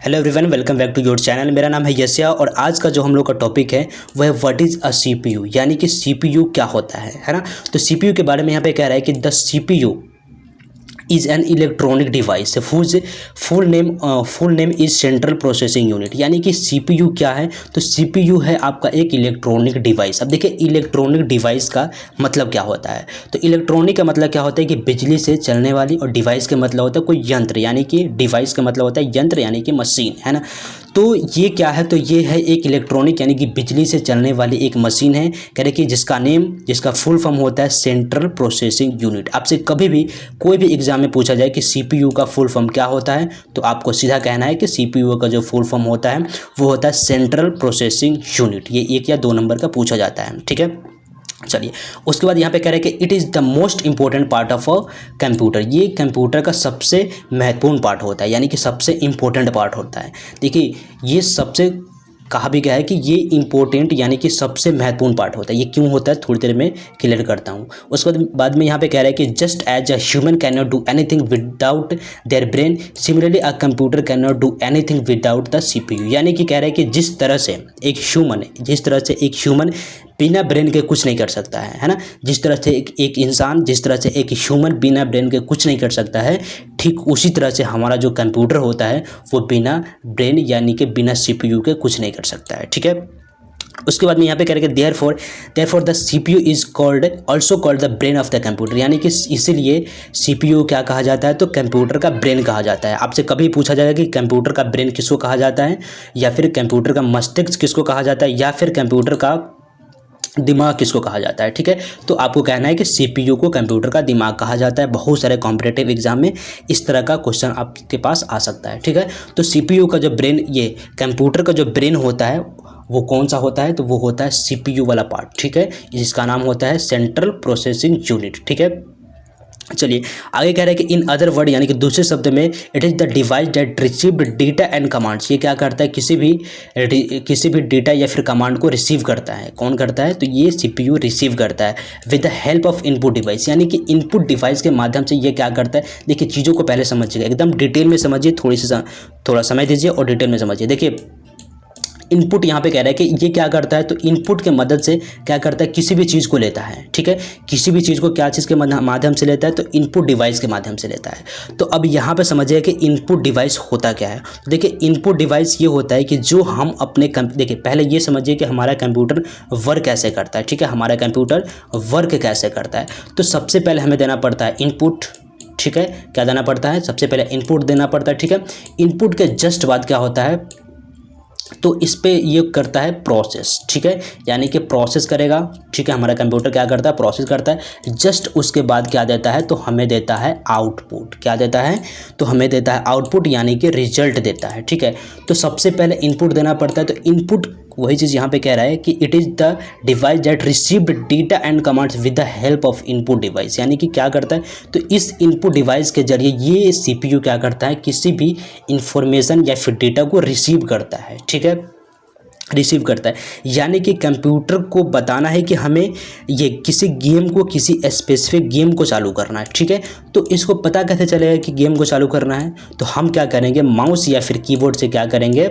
Hello everyone, welcome back to your channel. मेरा नाम है यस्या और आज का जो हम लोग का टॉपिक है वह है व्हाट इज़ अ सीपीयू, यानी कि सीपीयू क्या होता है ना। तो सीपीयू के बारे में यहाँ पे कह रहा है कि the CPU is an electronic device, full name is central processing unit. यानी कि सीपीयू क्या है, तो सीपीयू है आपका एक इलेक्ट्रॉनिक डिवाइस। अब देखिए इलेक्ट्रॉनिक डिवाइस का मतलब क्या होता है। तो इलेक्ट्रॉनिक का मतलब क्या होता है कि बिजली से चलने वाली, और डिवाइस का मतलब होता है कोई यंत्र, यानी कि डिवाइस का मतलब होता है यंत्र यानी कि मशीन, है ना। तो ये क्या है, तो ये है एक इलेक्ट्रॉनिक यानी कि बिजली से चलने वाली एक मशीन है, कह रहे कि जिसका फुल फॉर्म होता है सेंट्रल प्रोसेसिंग यूनिट। आपसे कभी भी कोई भी एग्जाम में पूछा जाए कि सीपीयू का फुल फॉर्म क्या होता है, तो आपको सीधा कहना है कि सीपीयू का जो फुल फॉर्म होता है वो होता है सेंट्रल प्रोसेसिंग यूनिट। ये 1 या 2 नंबर का पूछा जाता है, ठीक है। चलिए, उसके बाद यहाँ पे कह रहे हैं कि it is the most important part of a computer. ये कंप्यूटर का सबसे महत्वपूर्ण पार्ट होता है, यानी कि सबसे इंपॉर्टेंट पार्ट होता है। देखिए, ये सबसे कहा भी गया है कि ये इंपॉर्टेंट यानी कि सबसे महत्वपूर्ण पार्ट होता है। ये क्यों होता है थोड़ी देर में क्लियर करता हूँ। उसके बाद में यहाँ पे कह रहा है कि just as a human cannot do anything without their brain, similarly a computer cannot do anything without the CPU. यानी कि कह रहा है कि जिस तरह से एक ह्यूमन बिना ब्रेन के कुछ नहीं कर सकता है ना। जिस तरह से एक इंसान, जिस तरह से एक ह्यूमन बिना ब्रेन के कुछ नहीं कर सकता है, ठीक उसी तरह से हमारा जो कंप्यूटर होता है वो बिना ब्रेन यानी कि बिना सीपीयू के कुछ नहीं कर सकता है, ठीक है। उसके बाद में यहाँ पे कह रहे हैं therefore the CPU is also called the brain of the computer. यानी कि इसीलिए सीपीयू क्या कहा जाता है, तो कंप्यूटर का ब्रेन कहा जाता है। आपसे कभी पूछा जाएगा कि कंप्यूटर का ब्रेन किसको कहा जाता है, या फिर कंप्यूटर का मस्तिष्क किसको कहा जाता है, या फिर कंप्यूटर का दिमाग किसको कहा जाता है, ठीक है। तो आपको कहना है कि सीपीयू को कंप्यूटर का दिमाग कहा जाता है। बहुत सारे कॉम्पिटिटिव एग्जाम में इस तरह का क्वेश्चन आपके पास आ सकता है, ठीक है। तो सीपीयू का जो ब्रेन, ये कंप्यूटर का जो ब्रेन होता है वो कौन सा होता है, तो वो होता है सीपीयू वाला पार्ट, ठीक है। जिसका नाम होता है सेंट्रल प्रोसेसिंग यूनिट, ठीक है। चलिए आगे कह रहे हैं कि इन अदर वर्ड, यानी कि दूसरे शब्द में, it is the device that received data and commands. ये क्या करता है, किसी भी डेटा या फिर कमांड को रिसीव करता है। कौन करता है, तो ये सीपीयू रिसीव करता है with the help of input device. यानी कि इनपुट डिवाइस के माध्यम से ये क्या करता है। देखिए चीज़ों को पहले समझिएगा, एकदम डिटेल में समझिए, थोड़ा समय दीजिए और डिटेल में समझिए। देखिए इनपुट यहाँ पे कह रहा है कि ये क्या करता है, तो इनपुट के मदद से क्या करता है, किसी भी चीज़ को लेता है, ठीक है। किसी भी चीज़ को क्या चीज़ के माध्यम से लेता है, तो इनपुट डिवाइस के माध्यम से लेता है। तो अब यहाँ पे समझिए कि इनपुट डिवाइस होता क्या है। तो देखिए इनपुट डिवाइस ये होता है कि जो हम अपने देखिए पहले ये समझिए कि हमारा कंप्यूटर वर्क कैसे करता है, ठीक है। हमारा कंप्यूटर वर्क कैसे करता है, तो सबसे पहले हमें देना पड़ता है इनपुट, ठीक है। क्या देना पड़ता है, सबसे पहले इनपुट देना पड़ता है, ठीक है। इनपुट के जस्ट बाद क्या होता है, तो इस पे ये करता है प्रोसेस, ठीक है। यानी कि प्रोसेस करेगा, ठीक है। हमारा कंप्यूटर क्या करता है, प्रोसेस करता है। जस्ट उसके बाद क्या देता है, तो हमें देता है आउटपुट। क्या देता है, तो हमें देता है आउटपुट, यानी कि रिजल्ट देता है, ठीक है। तो सबसे पहले इनपुट देना पड़ता है। तो इनपुट वही चीज़ यहाँ पे कह रहा है कि it is the device that received data and commands with the help of input device. यानी कि क्या करता है, तो इस इनपुट डिवाइस के जरिए ये सीपीयू क्या करता है, किसी भी इंफॉर्मेशन या फिर डेटा को रिसीव करता है, ठीक है। रिसीव करता है, यानी कि कंप्यूटर को बताना है कि हमें ये किसी स्पेसिफिक गेम को चालू करना है, ठीक है। तो इसको पता कैसे चलेगा कि गेम को चालू करना है, तो हम क्या करेंगे, माउस या फिर कीबोर्ड से क्या करेंगे,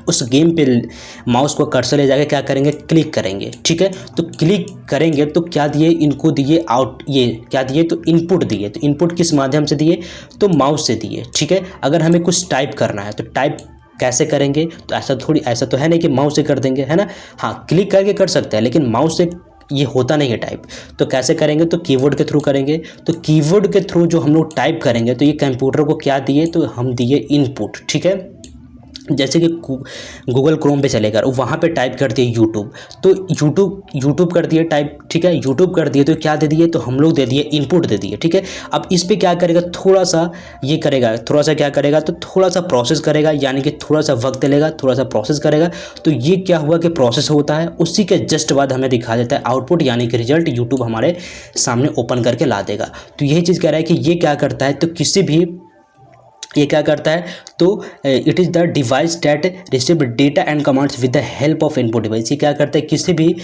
उस गेम पे माउस को कर्सर ले जाके क्या करेंगे, क्लिक करेंगे, ठीक है। तो क्लिक करेंगे तो क्या दिए, इनको दिए ये क्या दिए, तो इनपुट दिए। तो इनपुट किस माध्यम से दिए, तो माउस से दिए, ठीक है। अगर हमें कुछ टाइप करना है तो टाइप कैसे करेंगे, तो ऐसा तो है नहीं कि माउस से कर देंगे, है ना। हाँ, क्लिक करके कर सकते हैं, लेकिन माउस से ये होता नहीं है टाइप। तो कैसे करेंगे, तो कीबोर्ड के थ्रू करेंगे। तो कीबोर्ड के थ्रू जो हम लोग टाइप करेंगे, तो ये कंप्यूटर को क्या दिए, तो हम दिए इनपुट, ठीक है। जैसे कि गूगल क्रोम पे चलेगा, वहाँ पे टाइप कर दिए यूट्यूब, तो यूट्यूब कर दिए टाइप, ठीक है। यूट्यूब कर दिए तो क्या दे दिए, तो हम लोग दे दिए इनपुट दे दिए, ठीक है। अब इस पे क्या करेगा, थोड़ा सा ये करेगा, थोड़ा सा क्या करेगा, तो थोड़ा सा प्रोसेस करेगा, यानी कि थोड़ा सा वक्त लेगा, थोड़ा सा प्रोसेस करेगा। तो ये क्या हुआ कि प्रोसेस होता है, उसी के जस्ट बाद हमें दिखा देता है आउटपुट, यानी कि रिजल्ट यूट्यूब हमारे सामने ओपन करके ला देगा। तो यही चीज़ कह रहा है कि ये क्या करता है, तो किसी भी ये क्या करता है, तो it is the device that receive data and commands with the help of input device. ये क्या करता है, किसी भी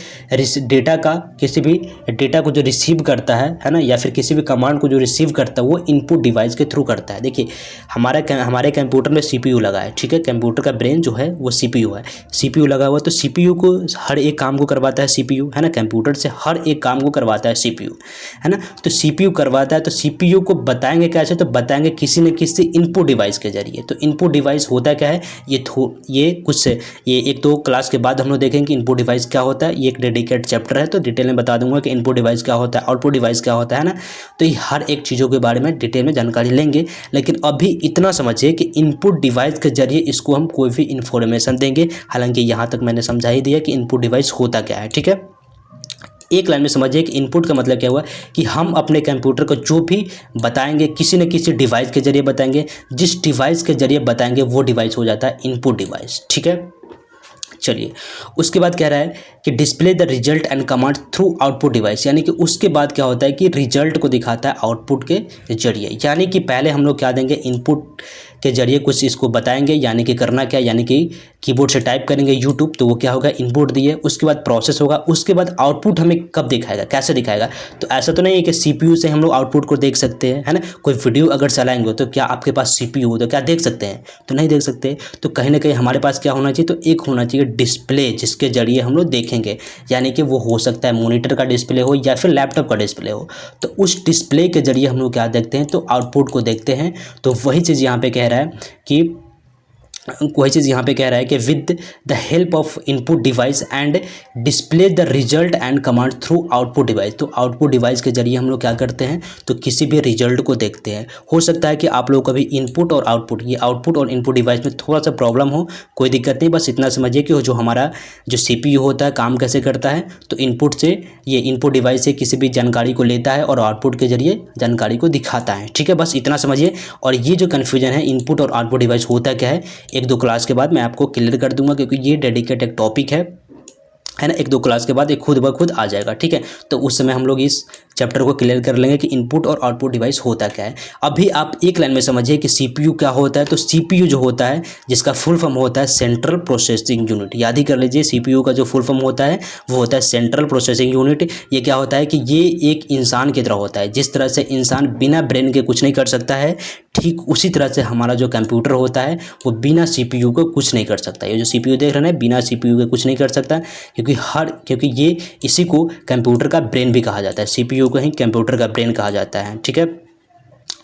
डेटा को जो रिसीव करता है ना, या फिर किसी भी कमांड को जो रिसीव करता है वो इनपुट डिवाइस के थ्रू करता है। देखिए हमारे कंप्यूटर में सीपीयू लगा है, ठीक है, कंप्यूटर का ब्रेन जो है वो सीपीयू है, सीपीयू लगा हुआ, तो सीपीयू को हर एक काम को करवाता है सीपीयू, है ना, कंप्यूटर से हर एक काम को करवाता है सीपीयू, है ना। तो सीपीयू करवाता है, तो सीपीयू को बताएंगे कैसे, तो बताएंगे किसी न किसी इनपुट डिवाइस के जरिए। तो इनपुट डिवाइस होता क्या है, ये एक दो क्लास के बाद हम लोग देखेंगे कि इनपुट डिवाइस क्या होता है। ये एक डेडिकेटेड चैप्टर है, तो डिटेल में बता दूंगा कि इनपुट डिवाइस क्या होता है, आउटपुट डिवाइस क्या होता है ना। तो ये हर एक चीज़ों के बारे में डिटेल में जानकारी लेंगे, लेकिन अभी इतना समझिए कि इनपुट डिवाइस के जरिए इसको हम कोई भी इंफॉर्मेशन देंगे। हालांकि यहाँ तक मैंने समझा ही दिया कि इनपुट डिवाइस होता क्या है, ठीक है। एक लाइन में समझिए कि इनपुट का मतलब क्या हुआ कि हम अपने कंप्यूटर को जो भी बताएंगे किसी न किसी डिवाइस के जरिए बताएंगे, जिस डिवाइस के जरिए बताएंगे वो डिवाइस हो जाता है इनपुट डिवाइस, ठीक है। चलिए उसके बाद कह रहा है कि display the result and command through output device, यानी कि उसके बाद क्या होता है कि रिजल्ट को दिखाता है आउटपुट के जरिए। यानी कि पहले हम लोग क्या देंगे, इनपुट के जरिए कुछ इसको बताएंगे, यानी कि करना क्या, यानी कि कीबोर्ड से टाइप करेंगे यूट्यूब, तो वो क्या होगा, इनपुट दिए, उसके बाद प्रोसेस होगा, उसके बाद आउटपुट हमें कब दिखाएगा, कैसे दिखाएगा। तो ऐसा तो नहीं है कि सीपीयू से हम लोग आउटपुट को देख सकते हैं, है ना। कोई वीडियो अगर चलाएंगे तो क्या आपके पास सीपीयू हो तो क्या देख सकते हैं, तो नहीं देख सकते। तो कहीं ना कहीं हमारे पास क्या होना चाहिए, तो एक होना चाहिए डिस्प्ले, जिसके जरिए हम लोग देखेंगे, यानी कि वो हो सकता है मॉनिटर का डिस्प्ले हो या फिर लैपटॉप का डिस्प्ले हो। तो उस डिस्प्ले के जरिए हम लोग क्या देखते हैं, तो आउटपुट को देखते हैं। तो वही चीज़ यहाँ पे कह रहा है कि with the help of input device and display the result and command through output device. तो आउटपुट डिवाइस के जरिए हम लोग क्या करते हैं, तो किसी भी रिजल्ट को देखते हैं। हो सकता है कि आप लोग कभी इनपुट और आउटपुट, ये आउटपुट और इनपुट डिवाइस में थोड़ा सा प्रॉब्लम हो, कोई दिक्कत नहीं, बस इतना समझिए कि जो हमारा जो सीपीयू होता है काम कैसे करता है। तो इनपुट से, ये इनपुट डिवाइस से किसी भी जानकारी को लेता है और आउटपुट के जरिए जानकारी को दिखाता है, ठीक है, बस इतना समझिए। और ये जो कन्फ्यूजन है इनपुट और आउटपुट डिवाइस होता क्या है, एक दो क्लास के बाद मैं आपको क्लियर कर दूंगा, क्योंकि ये डेडिकेटेड एक टॉपिक है ना। एक दो क्लास के बाद ये खुद ब खुद आ जाएगा, ठीक है। तो उस समय हम लोग इस चैप्टर को क्लियर कर लेंगे कि इनपुट और आउटपुट डिवाइस होता क्या है। अभी आप एक लाइन में समझिए कि सीपीयू क्या होता है। तो सीपीयू जो होता है, जिसका फुल फॉर्म होता है सेंट्रल प्रोसेसिंग यूनिट, याद ही कर लीजिए, सीपीयू का जो फुल फॉर्म होता है वो होता है सेंट्रल प्रोसेसिंग यूनिट। ये क्या होता है कि ये एक इंसान की तरह होता है। जिस तरह से इंसान बिना ब्रेन के कुछ नहीं कर सकता है, ठीक उसी तरह से हमारा जो कंप्यूटर होता है वो बिना सीपीयू को कुछ नहीं कर सकता। ये जो सीपीयू देख रहे हैं बिना सीपीयू के कुछ नहीं कर सकता, क्योंकि ये इसी को कंप्यूटर का ब्रेन भी कहा जाता है, सीपीयू को ही कंप्यूटर का ब्रेन कहा जाता है, ठीक है।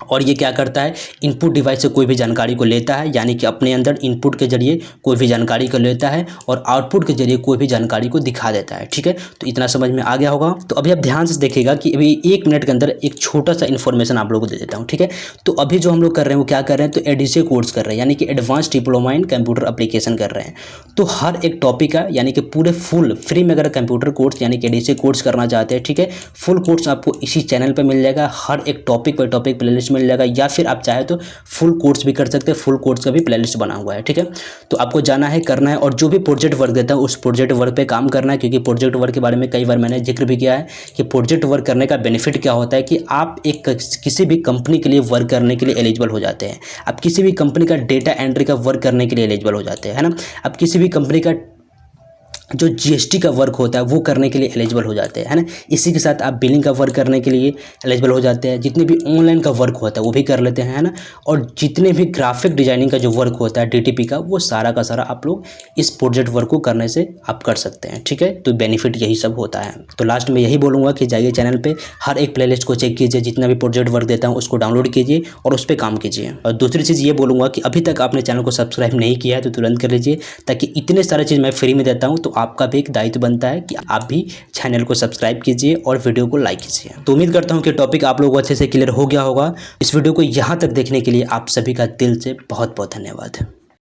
और ये क्या करता है, इनपुट डिवाइस से कोई भी जानकारी को लेता है, यानी कि अपने अंदर इनपुट के जरिए कोई भी जानकारी को लेता है और आउटपुट के जरिए कोई भी जानकारी को दिखा देता है, ठीक है। तो इतना समझ में आ गया होगा। तो अभी आप ध्यान से देखिएगा कि अभी 1 मिनट के अंदर एक छोटा सा इन्फॉर्मेशन आप लोगों को दे देता हूँ, ठीक है। तो अभी जो हम लोग कर रहे हैं वो क्या कर रहे हैं, तो एडीसी कोर्स कर रहे हैं, यानी कि advance diploma in computer application कर रहे हैं। तो हर एक टॉपिक का, यानी कि पूरे फुल फ्री में अगर कंप्यूटर कोर्स यानी कि एडीसी कोर्स करना चाहते हैं, ठीक है, फुल कोर्स आपको इसी चैनल पर मिल जाएगा। हर एक टॉपिक पर टॉपिक प्लेलिस्ट मिल जाएगा, या फिर आप चाहे तो फुल कोर्स भी कर सकते हैं, फुल कोर्स का भी प्लेलिस्ट बना हुआ है, ठीक है। तो आपको जाना है, करना है, और जो भी प्रोजेक्ट वर्क देता है उस प्रोजेक्ट वर्क पे काम करना है। क्योंकि प्रोजेक्ट वर्क के बारे में कई बार मैंने जिक्र भी किया है कि प्रोजेक्ट वर्क करने का बेनिफिट क्या होता है कि आप किसी भी कंपनी के लिए वर्क करने के लिए एलिजिबल हो जाते हैं। आप किसी भी कंपनी का डेटा एंट्री का वर्क करने के लिए एलिजिबल हो जाते हैं, है ना। आप किसी भी कंपनी का जो जीएसटी का वर्क होता है वो करने के लिए एलिजिबल हो जाते हैं, है ना। इसी के साथ आप बिलिंग का वर्क करने के लिए एलिजिबल हो जाते हैं। जितने भी ऑनलाइन का वर्क होता है वो भी कर लेते हैं, है ना। और जितने भी ग्राफिक डिजाइनिंग का जो वर्क होता है डीटीपी का, वो सारा का सारा आप लोग इस प्रोजेक्ट वर्क को करने से आप कर सकते हैं, ठीक है। तो बेनिफिट यही सब होता है। तो लास्ट में यही बोलूँगा कि जाइए चैनल पर, हर एक प्लेलिस्ट को चेक कीजिए, जितना भी प्रोजेक्ट वर्क देता हूँ उसको डाउनलोड कीजिए और उस पर काम कीजिए। और दूसरी चीज़ ये बोलूँगा कि अभी तक आपने चैनल को सब्सक्राइब नहीं किया है तो तुरंत कर लीजिए, ताकि इतने सारे चीज़ मैं फ्री में देता हूँ तो आपका भी एक दायित्व बनता है कि आप भी चैनल को सब्सक्राइब कीजिए और वीडियो को लाइक कीजिए। तो उम्मीद करता हूं कि टॉपिक आप लोगों को अच्छे से क्लियर हो गया होगा। इस वीडियो को यहां तक देखने के लिए आप सभी का दिल से बहुत बहुत धन्यवाद।